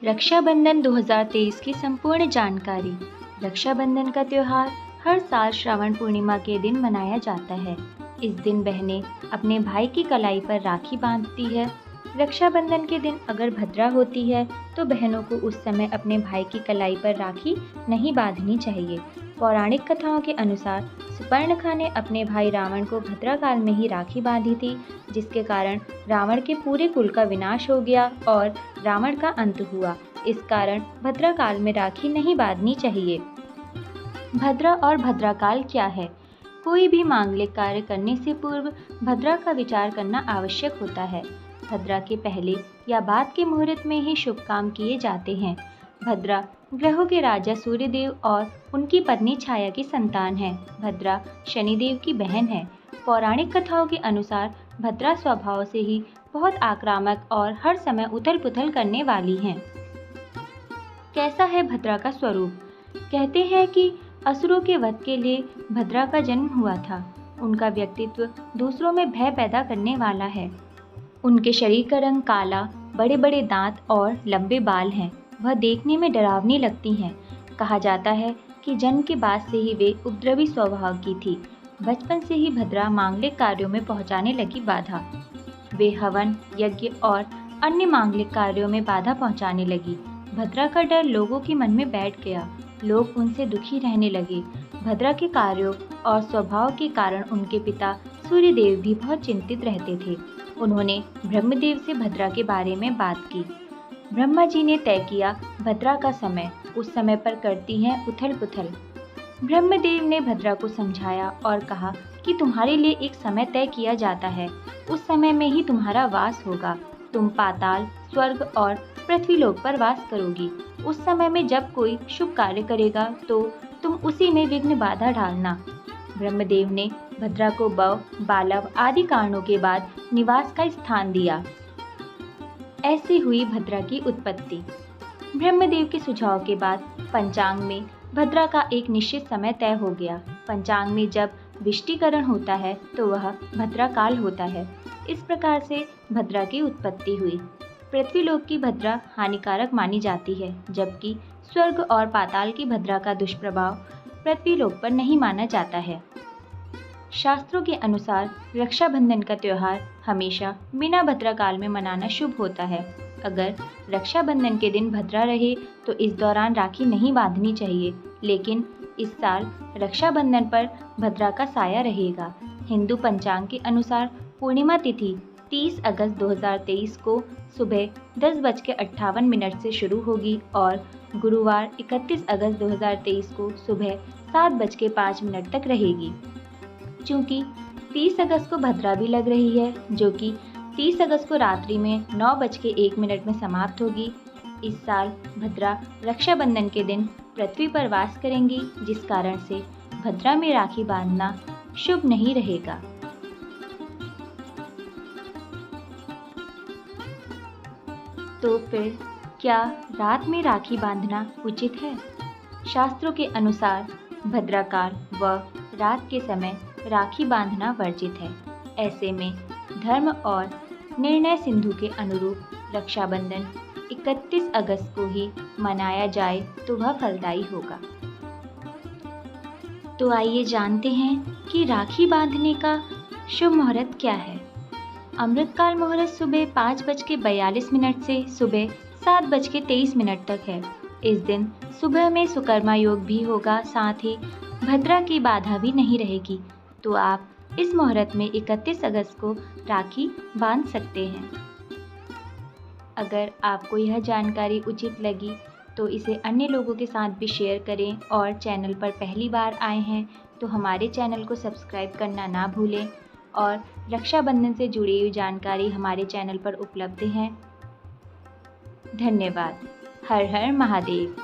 रक्षाबंधन 2023 की संपूर्ण जानकारी। रक्षाबंधन का त्यौहार हर साल श्रावण पूर्णिमा के दिन मनाया जाता है। इस दिन बहनें अपने भाई की कलाई पर राखी बांधती है। रक्षाबंधन के दिन अगर भद्रा होती है तो बहनों को उस समय अपने भाई की कलाई पर राखी नहीं बांधनी चाहिए। पौराणिक कथाओं के अनुसार सुपर्णखा ने अपने भाई रावण को भद्रा काल में ही राखी बांधी थी, जिसके कारण रावण के पूरे कुल का विनाश हो गया और रावण का अंत हुआ। इस कारण भद्रा काल में राखी नहीं बांधनी चाहिए। भद्रा और भद्राकाल क्या है? कोई भी मांगलिक कार्य करने से पूर्व भद्रा का विचार करना आवश्यक होता है। भद्रा के पहले या बाद के मुहूर्त में ही शुभ काम किए जाते हैं। भद्रा ग्रहों के राजा सूर्यदेव और उनकी पत्नी छाया की संतान है। भद्रा शनिदेव की बहन है। पौराणिक कथाओं के अनुसार भद्रा स्वभाव से ही बहुत आक्रामक और हर समय उथल पुथल करने वाली हैं। कैसा है भद्रा का स्वरूप? कहते हैं कि असुरों के वध के लिए भद्रा का जन्म हुआ था। उनका व्यक्तित्व दूसरों में भय पैदा करने वाला है। उनके शरीर का रंग काला, बड़े बड़े दांत और लंबे बाल हैं। वह देखने में डरावनी लगती हैं। कहा जाता है कि जन्म के बाद से ही वे उपद्रवी स्वभाव की थी। बचपन से ही भद्रा मांगलिक कार्यों में पहुंचाने लगी बाधा। वे हवन, यज्ञ और अन्य मांगलिक कार्यों में बाधा पहुंचाने लगी। भद्रा का डर लोगों के मन में बैठ गया। लोग उनसे दुखी रहने लगे। भद्रा के कार्यों और स्वभाव के कारण उनके पिता सूर्यदेव भी बहुत चिंतित रहते थे। उन्होंने ब्रह्मदेव से भद्रा के बारे में बात की। ब्रह्मा जी ने तय किया भद्रा का समय उस समय पर करती हैं उथल पुथल। ब्रह्मदेव ने भद्रा को समझाया और कहा कि तुम्हारे लिए एक समय तय किया जाता है। उस समय में ही तुम्हारा वास होगा। तुम पाताल, स्वर्ग और पृथ्वीलोक पर वास करोगी। उस समय में जब कोई शुभ कार्य करेगा तो तुम उसी में विघ्न बाधा डालना। ब्रह्मदेव ने भद्रा को बव, बालव आदि कारणों के बाद निवास का स्थान दिया। ऐसे हुई भद्रा की उत्पत्ति। ब्रह्मदेव के सुझाव के बाद पंचांग में भद्रा का एक निश्चित समय तय हो गया। पंचांग में जब विष्टिकरण होता है तो वह भद्रा काल होता है। इस प्रकार से भद्रा की उत्पत्ति हुई। पृथ्वीलोक की भद्रा हानिकारक मानी जाती है, जबकि स्वर्ग और पाताल की भद्रा का दुष्प्रभाव पृथ्वीलोक पर नहीं माना जाता है। शास्त्रों के अनुसार रक्षाबंधन का त्यौहार हमेशा बिना भद्रा काल में मनाना शुभ होता है। अगर रक्षाबंधन के दिन भद्रा रहे तो इस दौरान राखी नहीं बांधनी चाहिए, लेकिन इस साल रक्षाबंधन पर भद्रा का साया रहेगा। हिंदू पंचांग के अनुसार पूर्णिमा तिथि 30 अगस्त 2023 को सुबह 10:58 से शुरू होगी और गुरुवार 31 अगस्त 2023 को सुबह 7:05 तक रहेगी। चूँकि 30 अगस्त को भद्रा भी लग रही है, जो कि 30 अगस्त को रात्रि में 9:01 में समाप्त होगी। इस साल भद्रा रक्षाबंधन के दिन पृथ्वी पर वास करेंगी, जिस कारण से भद्रा में राखी बांधना शुभ नहीं रहेगा। तो फिर क्या रात में राखी बांधना उचित है? शास्त्रों के अनुसार भद्राकाल व रात के समय राखी बांधना वर्जित है। ऐसे में धर्म और निर्णय सिंधु के अनुरूप रक्षाबंधन 31 अगस्त को ही मनाया जाए तो वह फलदायी होगा। तो आइए जानते हैं कि राखी बांधने का शुभ मुहूर्त क्या है। अमृतकाल मुहूर्त सुबह 5:42 से सुबह 7:23 तक है। इस दिन सुबह में सुकर्मा योग भी होगा, साथ ही भद्रा की बाधा भी नहीं रहेगी। तो आप इस मुहूर्त में 31 अगस्त को राखी बांध सकते हैं। अगर आपको यह जानकारी उचित लगी तो इसे अन्य लोगों के साथ भी शेयर करें और चैनल पर पहली बार आए हैं तो हमारे चैनल को सब्सक्राइब करना ना भूलें और रक्षाबंधन से जुड़ी हुई जानकारी हमारे चैनल पर उपलब्ध है। धन्यवाद। हर हर महादेव।